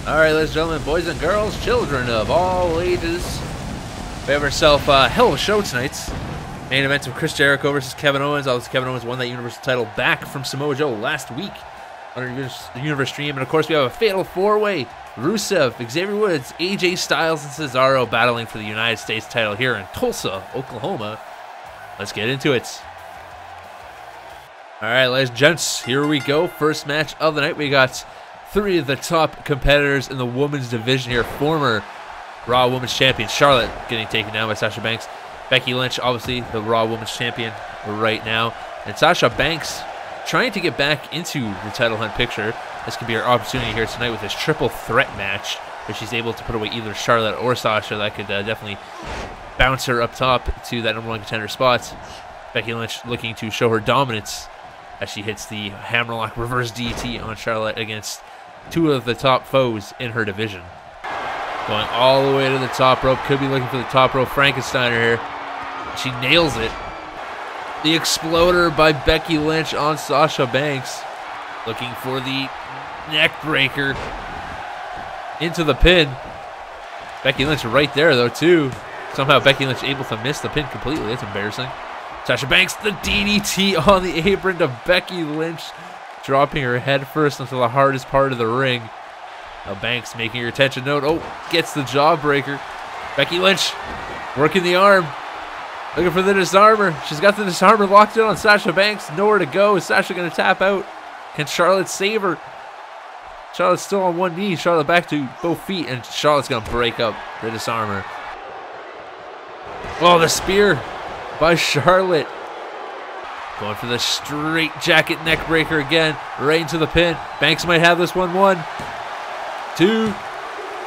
Alright, ladies and gentlemen, boys and girls, children of all ages, we have ourselves a hell of a show tonight. Main event of Chris Jericho versus Kevin Owens. Obviously, Kevin Owens won that Universal title back from Samoa Joe last week on our Universe stream. And of course, we have a fatal four-way: Rusev, Xavier Woods, AJ Styles, and Cesaro battling for the United States title here in Tulsa, Oklahoma. Let's get into it. Alright, ladies and gents, here we go. First match of the night. We got three of the top competitors in the women's division here. Former Raw Women's Champion Charlotte getting taken down by Sasha Banks. Becky Lynch, obviously the Raw Women's Champion right now. And Sasha Banks trying to get back into the title hunt picture. This could be her opportunity here tonight with this triple threat match, if she's able to put away either Charlotte or Sasha. That could definitely bounce her up top to that #1 contender spot. Becky Lynch looking to show her dominance as she hits the hammerlock reverse DT on Charlotte against two of the top foes in her division. Going all the way to the top rope. Could be looking for the top rope Frankensteiner here. She nails it. The exploder by Becky Lynch on Sasha Banks. Looking for the neck breaker into the pin. Becky Lynch right there though too. Somehow Becky Lynch able to miss the pin completely. That's embarrassing. Sasha Banks, the DDT on the apron to Becky Lynch, dropping her head first into the hardest part of the ring. Now Banks making her attention note. Oh, gets the jawbreaker. Becky Lynch working the arm. Looking for the disarmer. She's got the disarmer locked in on Sasha Banks. Nowhere to go. Is Sasha going to tap out? Can Charlotte save her? Charlotte's still on one knee. Charlotte back to both feet. And Charlotte's going to break up the disarmer. Oh, the spear by Charlotte. Going for the straight jacket neck breaker again. Right into the pin. Banks might have this one. 1, 2.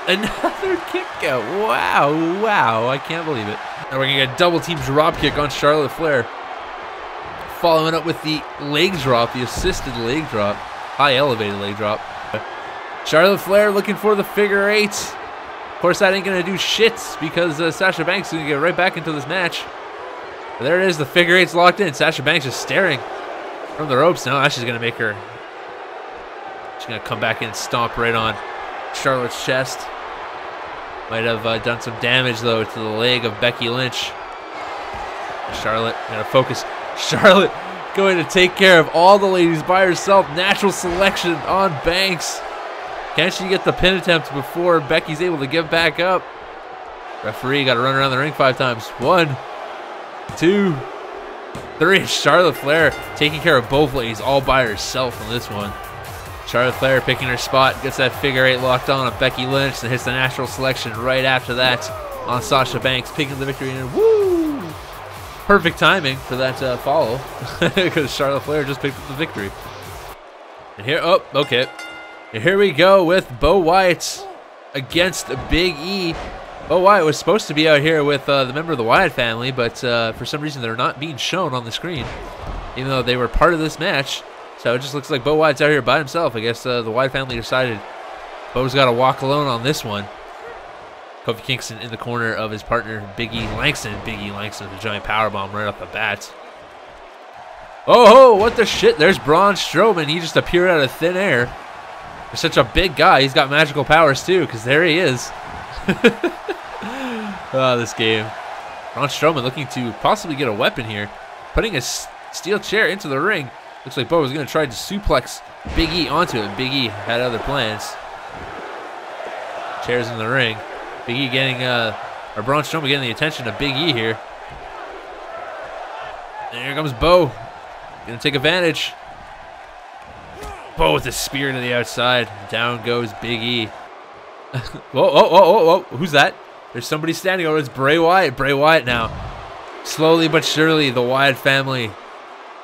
Another kick out. Wow, wow. I can't believe it. Now we're going to get a double team drop kick on Charlotte Flair. Following up with the leg drop, the assisted leg drop. High elevated leg drop. Charlotte Flair looking for the figure 8. Of course, that ain't going to do shit because Sasha Banks is going to get right back into this match. But there it is. The figure 8's locked in. Sasha Banks just staring from the ropes now. She's going to make her... She's going to come back in and stomp right on Charlotte's chest. Might have done some damage, though, to the leg of Becky Lynch. Charlotte going to focus. Charlotte going to take care of all the ladies by herself. Natural selection on Banks. Can she get the pin attempt before Becky's able to get back up? Referee got to run around the ring 5 times. 1, 2, 3. Charlotte Flair taking care of both ladies all by herself on this one. Charlotte Flair picking her spot, gets that figure 8 locked on Becky Lynch, and hits the natural selection right after that on Sasha Banks, picking the victory. And woo! Perfect timing for that follow, because Charlotte Flair just picked up the victory. And here, oh, okay. And here we go with Bo Wyatt against Big E. Bo Wyatt was supposed to be out here with the member of the Wyatt family, but for some reason they're not being shown on the screen, even though they were part of this match. So it just looks like Bo Wyatt's out here by himself. I guess the Wyatt family decided Bo's got to walk alone on this one. Kofi Kingston in the corner of his partner, Big E Langston. Big E Langston with a giant powerbomb right off the bat. Oh, what the shit? There's Braun Strowman. He just appeared out of thin air. He's such a big guy. He's got magical powers too, because there he is. Oh, this game. Braun Strowman looking to possibly get a weapon here. Putting a steel chair into the ring. Looks like Bo was going to try to suplex Big E onto it. Big E had other plans. Chairs in the ring. Big E getting, or Braun Strowman getting the attention of Big E here. And here comes Bo. Going to take advantage. Bo with the spear to the outside. Down goes Big E. Whoa. Who's that? There's somebody standing over. It's Bray Wyatt. Bray Wyatt now. Slowly but surely, the Wyatt family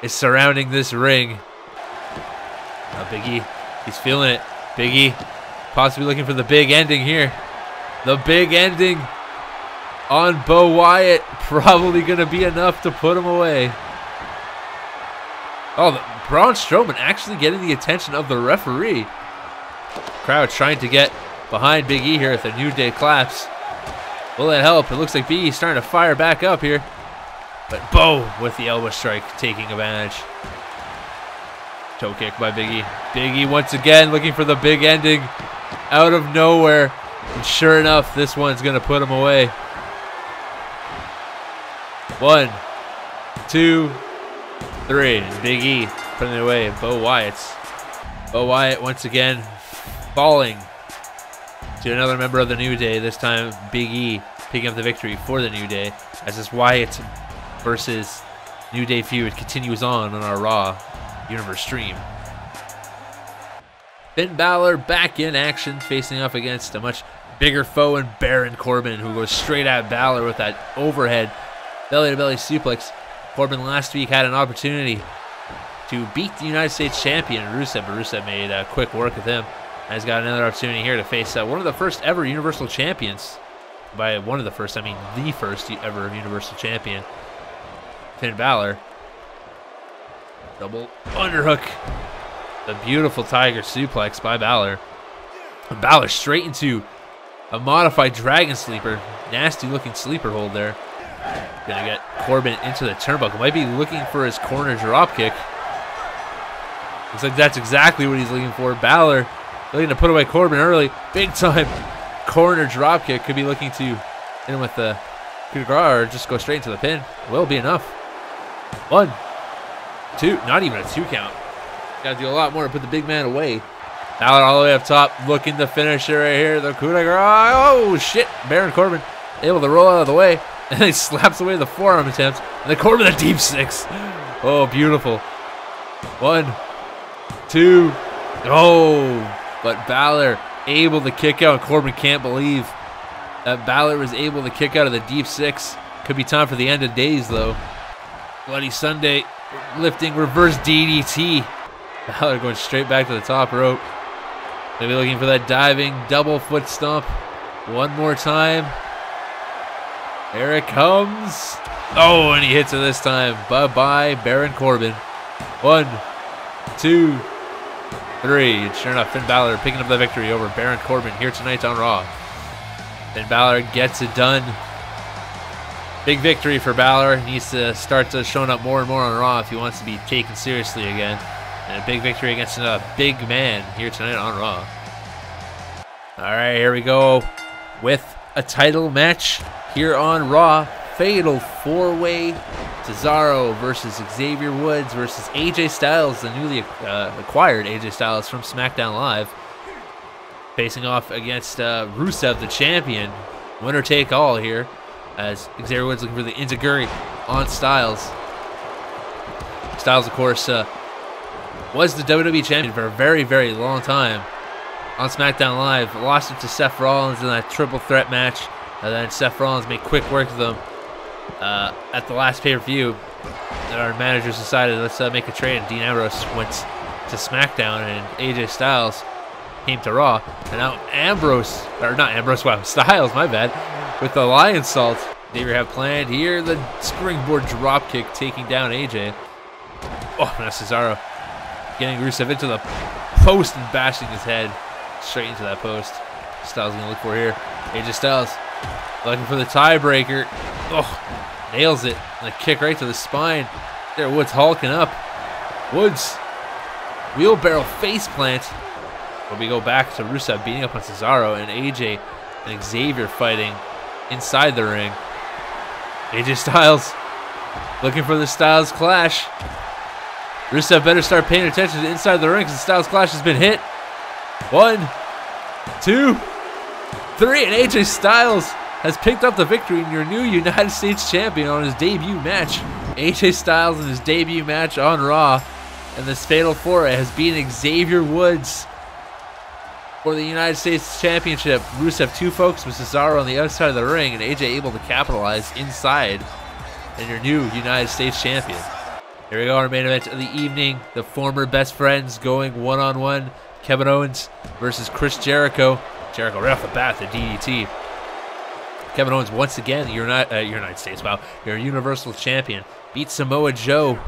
is surrounding this ring. Now Big E, he's feeling it. Big E possibly looking for the big ending here. The big ending on Bo Wyatt. Probably going to be enough to put him away. Oh, Braun Strowman actually getting the attention of the referee. Crowd trying to get behind Big E here with a New Day collapse. Will that help? It looks like Big E's starting to fire back up here. But Bo with the elbow strike taking advantage. Toe kick by Big E. Big E once again looking for the big ending. out of nowhere. And sure enough, this one's going to put him away. 1, 2, 3. And Big E putting it away. Bo Wyatt once again falling to another member of the New Day. This time Big E picking up the victory for the New Day as this Wyatt versus New Day feud continues on our Raw Universe stream. Finn Balor back in action, facing off against a much bigger foe in Baron Corbin, who goes straight at Balor with that overhead belly-to-belly suplex. Corbin last week had an opportunity to beat the United States champion Rusev, but Rusev made quick work with him. And he's got another opportunity here to face one of the first ever Universal Champions. By one of the first, I mean the first ever Universal Champion, Finn Balor. Double underhook. The beautiful Tiger suplex by Balor. And Balor straight into a modified Dragon Sleeper. Nasty looking sleeper hold there. Gonna get Corbin into the turnbuckle. Might be looking for his corner dropkick. Looks like that's exactly what he's looking for. Balor looking to put away Corbin early. Big time corner dropkick. Could be looking to hit him with the coup de grace or just go straight into the pin. Will be enough. 1, 2. Not even a 2 count. Got to do a lot more to put the big man away. Balor all the way up top, looking to finish it right here. The coup de grace. Oh, shit. Baron Corbin able to roll out of the way. And he slaps away the forearm attempt. And then Corbin the deep 6. Oh, beautiful. 1, 2. Oh, but Balor able to kick out. Corbin can't believe that Balor was able to kick out of the deep 6. Could be time for the end of days, though. Bloody Sunday, lifting reverse DDT. Balor going straight back to the top rope. Maybe looking for that diving double foot stomp. One more time. There it comes. Oh, and he hits it this time. Bye-bye, Baron Corbin. 1, 2, 3. And sure enough, Finn Balor picking up the victory over Baron Corbin here tonight on Raw. Finn Balor gets it done. Big victory for Balor. He needs to start showing up more and more on Raw if he wants to be taken seriously again. And a big victory against a big man here tonight on Raw. All right, here we go with a title match here on Raw. Fatal 4-way. Cesaro versus Xavier Woods versus AJ Styles, the newly acquired AJ Styles from Smackdown Live. Facing off against Rusev, the champion. Winner take all here, as Xavier Woods looking for the Enziguri on Styles. Styles, of course, was the WWE champion for a very, very long time on SmackDown Live. Lost it to Seth Rollins in that triple threat match. And then Seth Rollins made quick work of them at the last pay-per-view. And our managers decided, let's make a trade. And Dean Ambrose went to SmackDown, and AJ Styles came to Raw. And now Styles, my bad, with the Lion Salt. Xavier have planned here the springboard dropkick, taking down AJ. Oh, now Cesaro getting Rusev into the post and bashing his head straight into that post. Styles gonna look for here. AJ Styles looking for the tiebreaker. Oh, nails it. And a kick right to the spine. There, Woods hulking up. Woods, wheelbarrow face plant. But we go back to Rusev beating up on Cesaro, and AJ and Xavier fighting inside the ring. AJ Styles looking for the Styles Clash. Rusev better start paying attention to inside the ring because the Styles Clash has been hit. 1, 2, 3, and AJ Styles has picked up the victory in your new United States champion on his debut match. AJ Styles in his debut match on Raw, and this Fatal 4-Way has beaten Xavier Woods for the United States Championship. Rusev too focused with Cesaro on the outside of the ring, and AJ able to capitalize inside, and your new United States champion. Here we go, our main event of the evening. The former best friends going one-on-one. Kevin Owens versus Chris Jericho. Jericho right off the bat, the DDT. Kevin Owens once again, your United States, wow, your Universal Champion. Beat Samoa Joe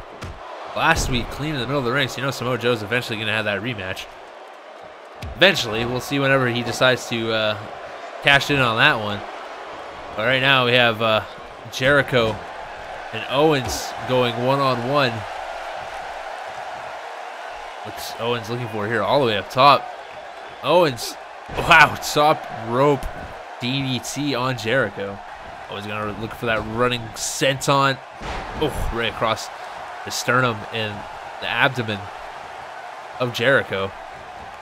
last week, clean in the middle of the ring. So you know Samoa Joe's eventually going to have that rematch. Eventually, we'll see whenever he decides to cash in on that one. But right now we have Jericho and Owens going one-on-one. What's Owens looking for here? All the way up top. Owens Wow, top rope DDT on Jericho. Always gonna look for that running senton. Oh, right across the sternum and the abdomen of Jericho.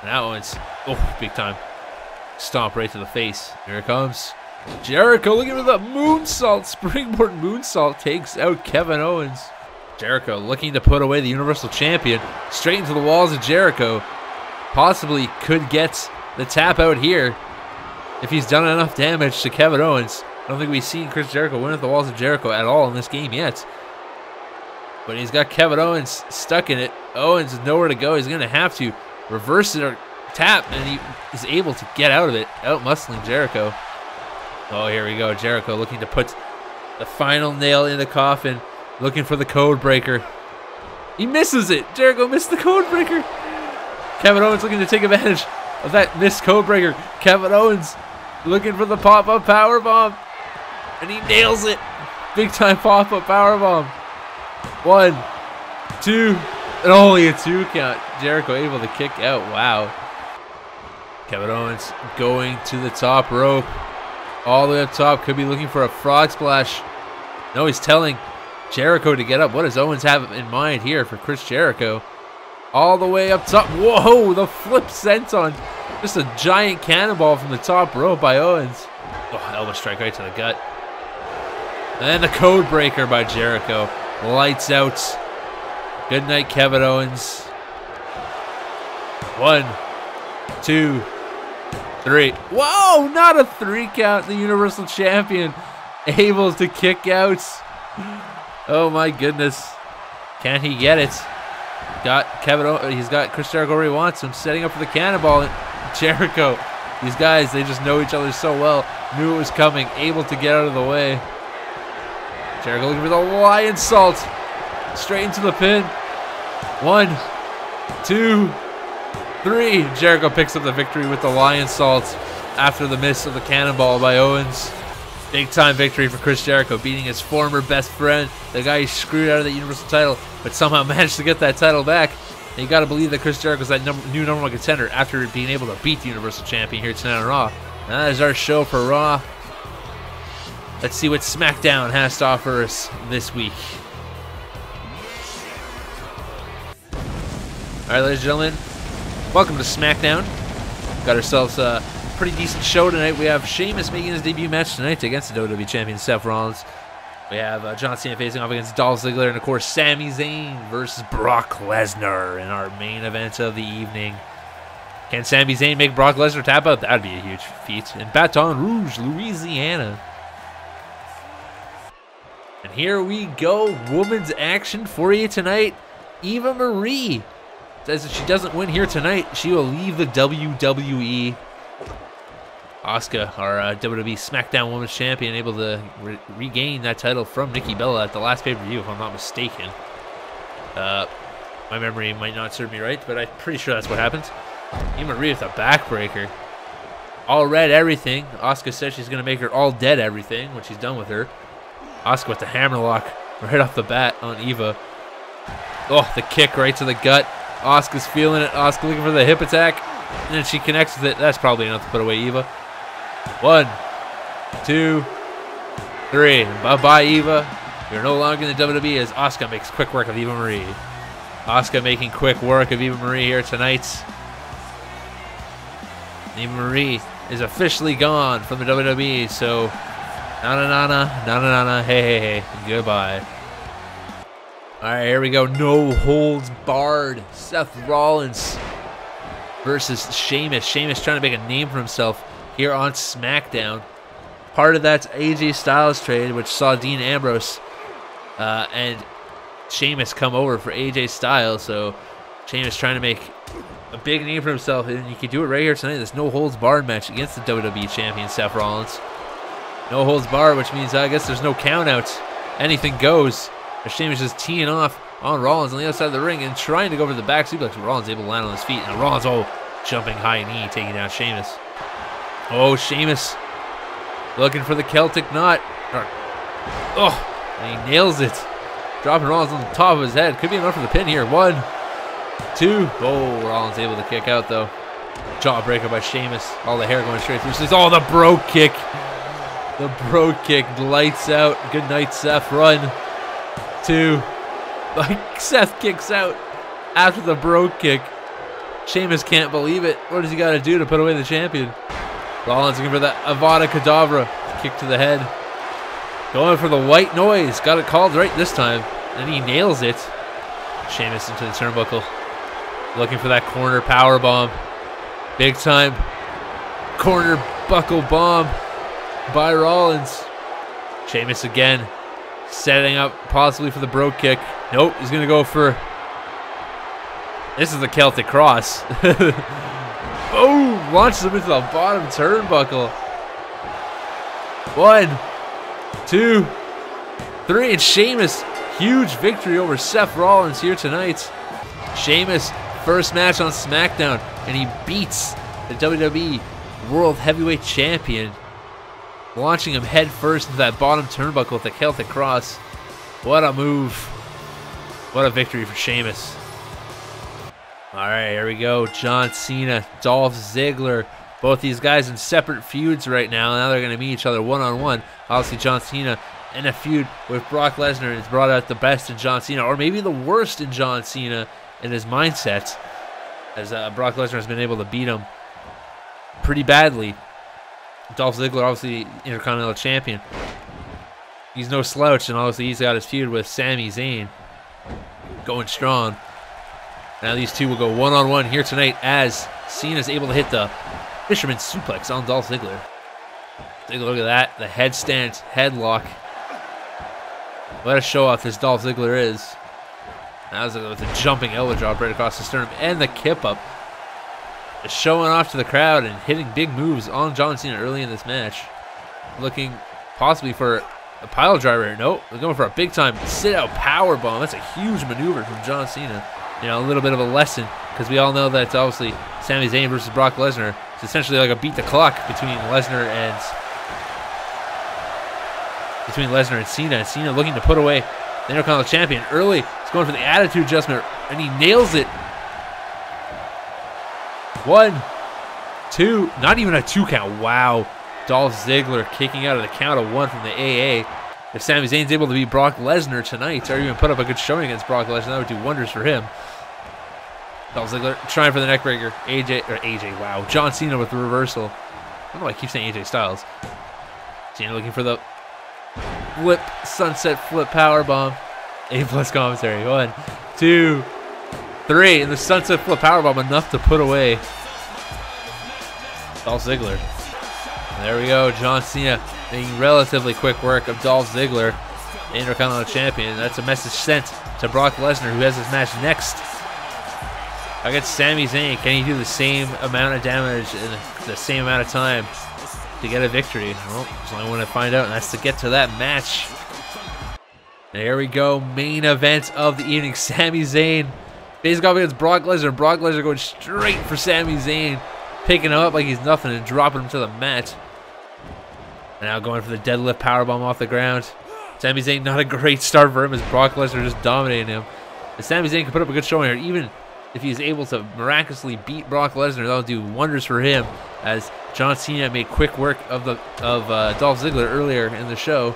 Now it's, oh, big time stomp right to the face. Here it comes. Jericho looking for the moonsault. Springboard moonsault takes out Kevin Owens. Jericho looking to put away the Universal Champion. Straight into the walls of Jericho. Possibly could get the tap out here if he's done enough damage to Kevin Owens. I don't think we've seen Chris Jericho win at the walls of Jericho at all in this game yet. But he's got Kevin Owens stuck in it. Owens is nowhere to go. He's going to have to reverse it or tap, and he is able to get out of it, out-muscling Jericho. Oh, here we go. Jericho looking to put the final nail in the coffin, looking for the code breaker. He misses it. Jericho missed the code breaker. Kevin Owens looking to take advantage of that missed code breaker. Kevin Owens looking for the pop-up powerbomb, and he nails it. Big-time pop-up powerbomb. 1, 2, and only a 2 count. Jericho able to kick out. Wow. Kevin Owens going to the top rope. All the way up top. Could be looking for a frog splash. No, he's telling Jericho to get up. What does Owens have in mind here for Chris Jericho? All the way up top. Whoa, the flip senton. Just a giant cannonball from the top rope by Owens. Oh, elbow strike right to the gut. And the code breaker by Jericho. Lights out. Good night, Kevin Owens. 1, 2, 3. Whoa, not a 3 count. The Universal Champion able to kick out. Oh my goodness. Can he get it? Got he's got Chris Jericho where he wants him, setting up for the cannonball. And Jericho, these guys, they just know each other so well. Knew it was coming, able to get out of the way. Jericho looking for the lion salt. Straight into the pin. 1, 2, 3. Jericho picks up the victory with the lion salt after the miss of the cannonball by Owens. Big time victory for Chris Jericho, beating his former best friend, the guy he screwed out of the Universal title, but somehow managed to get that title back. And you got to believe that Chris Jericho's that new number 1 contender after being able to beat the Universal Champion here tonight on Raw. And that is our show for Raw. Let's see what Smackdown has to offer us this week. All right, ladies and gentlemen, welcome to Smackdown. Got ourselves a pretty decent show tonight. We have Sheamus making his debut match tonight against the WWE Champion Seth Rollins. We have John Cena facing off against Dolph Ziggler, and of course Sami Zayn versus Brock Lesnar in our main event of the evening. Can Sami Zayn make Brock Lesnar tap out? That'd be a huge feat. In Baton Rouge, Louisiana. And here we go, women's action for you tonight. Eva Marie says if she doesn't win here tonight, she will leave the WWE. Asuka, our WWE SmackDown Women's Champion, able to regain that title from Nikki Bella at the last pay-per-view, if I'm not mistaken. My memory might not serve me right, but I'm pretty sure that's what happened. Eva Marie with a backbreaker. All red everything. Asuka says she's going to make her all dead everything when she's done with her. Asuka with the hammerlock right off the bat on Eva. Oh, the kick right to the gut. Asuka's feeling it. Asuka looking for the hip attack. And then she connects with it. That's probably enough to put away Eva. 1, 2, 3. Bye-bye, Eva. You're no longer in the WWE as Asuka makes quick work of Eva Marie. Asuka making quick work of Eva Marie here tonight. Eva Marie is officially gone from the WWE, so na-na-na-na, hey, goodbye. All right, here we go. No holds barred. Seth Rollins versus Sheamus. Sheamus trying to make a name for himself here on SmackDown. Part of that's AJ Styles trade, which saw Dean Ambrose and Sheamus come over for AJ Styles. So Sheamus trying to make a big name for himself, and you can do it right here tonight. This no holds barred match against the WWE Champion Seth Rollins. No holds barred, which means I guess there's no count out. Anything goes. Sheamus just teeing off on Rollins on the outside of the ring and trying to go for the back suplex. Rollins able to land on his feet. And Rollins, jumping high knee, taking down Sheamus. Oh, Sheamus looking for the Celtic knot. And he nails it. Dropping Rollins on the top of his head. Could be enough for the pin here. 1, 2. Oh, Rollins able to kick out, though. Jawbreaker by Sheamus. All the hair going straight through. Oh, the bro kick. The bro kick. Lights out. Good night, Seth. Run. 2. Like, Seth kicks out after the bro kick. Sheamus can't believe it. What does he got to do to put away the champion? Rollins looking for that Avada Kedavra. Kick to the head. Going for the white noise. Got it called right this time. And he nails it. Sheamus into the turnbuckle. Looking for that corner power bomb. Big time corner buckle bomb by Rollins. Sheamus again. Setting up possibly for the bro kick. Nope, he's going to go for... This is the Celtic Cross. Boom! Launches him into the bottom turnbuckle. 1, 2, 3, and Sheamus. Huge victory over Seth Rollins here tonight. Sheamus, first match on Smackdown, and he beats the WWE World Heavyweight Champion, launching him head first into that bottom turnbuckle with the Celtic Cross. What a move. What a victory for Sheamus. Alright, here we go. John Cena, Dolph Ziggler. Both these guys in separate feuds right now. Now they're going to meet each other one-on-one. Obviously, John Cena in a feud with Brock Lesnar has brought out the best in John Cena, or maybe the worst in John Cena in his mindset, as Brock Lesnar has been able to beat him pretty badly. Dolph Ziggler, obviously Intercontinental Champion. He's no slouch, and obviously he's got his feud with Sami Zayn going strong. Now these two will go one-on-one here tonight as Cena's able to hit the Fisherman Suplex on Dolph Ziggler. Take a look at that. The headstand headlock. What a show-off this Dolph Ziggler is. That was with a jumping elbow drop right across the sternum and the kip-up. Just showing off to the crowd and hitting big moves on John Cena early in this match. Looking possibly for a pile driver. Nope, they're going for a big-time sit-out power bomb. That's a huge maneuver from John Cena. You know, a little bit of a lesson, because we all know that obviously Sami Zayn versus Brock Lesnar is essentially like a beat the clock between Lesnar and Cena. And Cena looking to put away the Intercontinental Champion early. He's going for the attitude adjustment, and he nails it. 1, 2, not even a 2 count. Wow. Dolph Ziggler kicking out of the count of 1 from the AA. If Sami Zayn's able to beat Brock Lesnar tonight, or even put up a good showing against Brock Lesnar, that would do wonders for him. Dolph Ziggler trying for the neckbreaker. AJ, wow. John Cena with the reversal. I don't know why I keep saying AJ Styles. Cena looking for the flip, sunset flip powerbomb. A+ commentary. 1, 2, 3. And the sunset flip powerbomb enough to put away Dolph Ziggler. And there we go. John Cena making relatively quick work of Dolph Ziggler, the Intercontinental Champion. That's a message sent to Brock Lesnar, who has his match next against Sami Zayn. Can he do the same amount of damage in the same amount of time to get a victory? Well, there's only one to find out, and that's to get to that match. And here we go, main event of the evening. Sami Zayn faces off against Brock Lesnar. Brock Lesnar going straight for Sami Zayn, picking him up like he's nothing and dropping him to the mat. And now going for the deadlift powerbomb off the ground. Sami Zayn, not a great start for him, as Brock Lesnar just dominating him. And Sami Zayn can put up a good showing here, even if he's able to miraculously beat Brock Lesnar. That'll do wonders for him, as John Cena made quick work of Dolph Ziggler earlier in the show.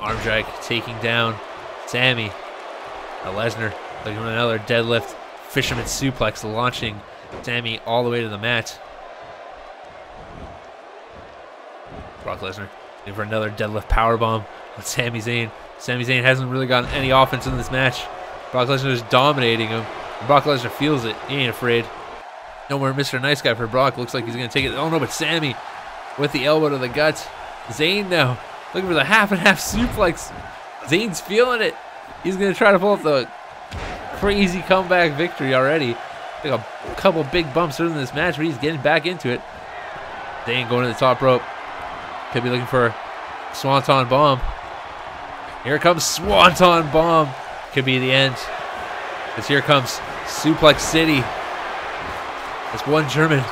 Arm drag taking down Sami. Now Lesnar looking for another deadlift Fisherman Suplex, launching Sami all the way to the mat. Brock Lesnar looking for another deadlift powerbomb on Sami Zayn. Sami Zayn hasn't really gotten any offense in this match. Brock Lesnar is dominating him. And Brock Lesnar feels it. He ain't afraid. No more Mr. Nice Guy for Brock. Looks like he's going to take it. Oh no, but Sami with the elbow to the gut. Zayn now looking for the half and half suplex. Zayn's feeling it. He's going to try to pull up the crazy comeback victory already. Like a couple big bumps early in this match, but he's getting back into it. Zayn going to the top rope. Could be looking for a Swanton Bomb. Here comes Swanton Bomb. Could be the end. Because here comes Suplex City. That's 1 German.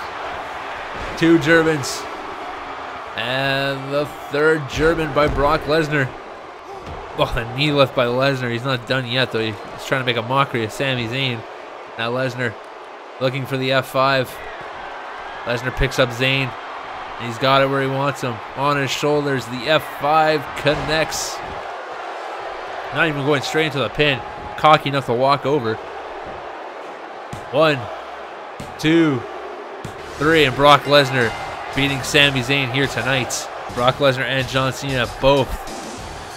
2 Germans. And the 3rd German by Brock Lesnar. Oh, the knee lift by Lesnar. He's not done yet, though. He's trying to make a mockery of Sami Zayn. Now Lesnar Looking for the F5. Lesnar picks up Zayn. And he's got it where he wants him. On his shoulders, the F5 connects. Not even going straight into the pin. Cocky enough to walk over. 1, 2, 3, and Brock Lesnar beating Sami Zayn here tonight. Brock Lesnar and John Cena both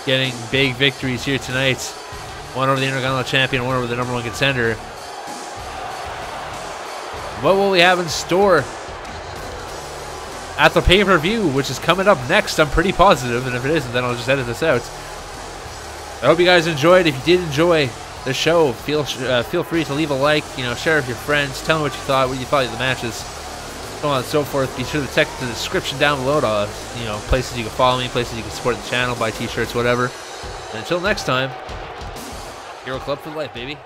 getting big victories here tonight. One over the Intercontinental Champion, one over the #1 contender. What will we have in store at the pay-per-view, which is coming up next? I'm pretty positive, and if it isn't, then I'll just edit this out. I hope you guys enjoyed. If you did enjoy the show, feel free to leave a like, share with your friends, tell me what you thought of the matches, so on and so forth. Be sure to check the description down below to, places you can follow me, places you can support the channel, buy t-shirts, whatever. And until next time, Hero Club for life, baby.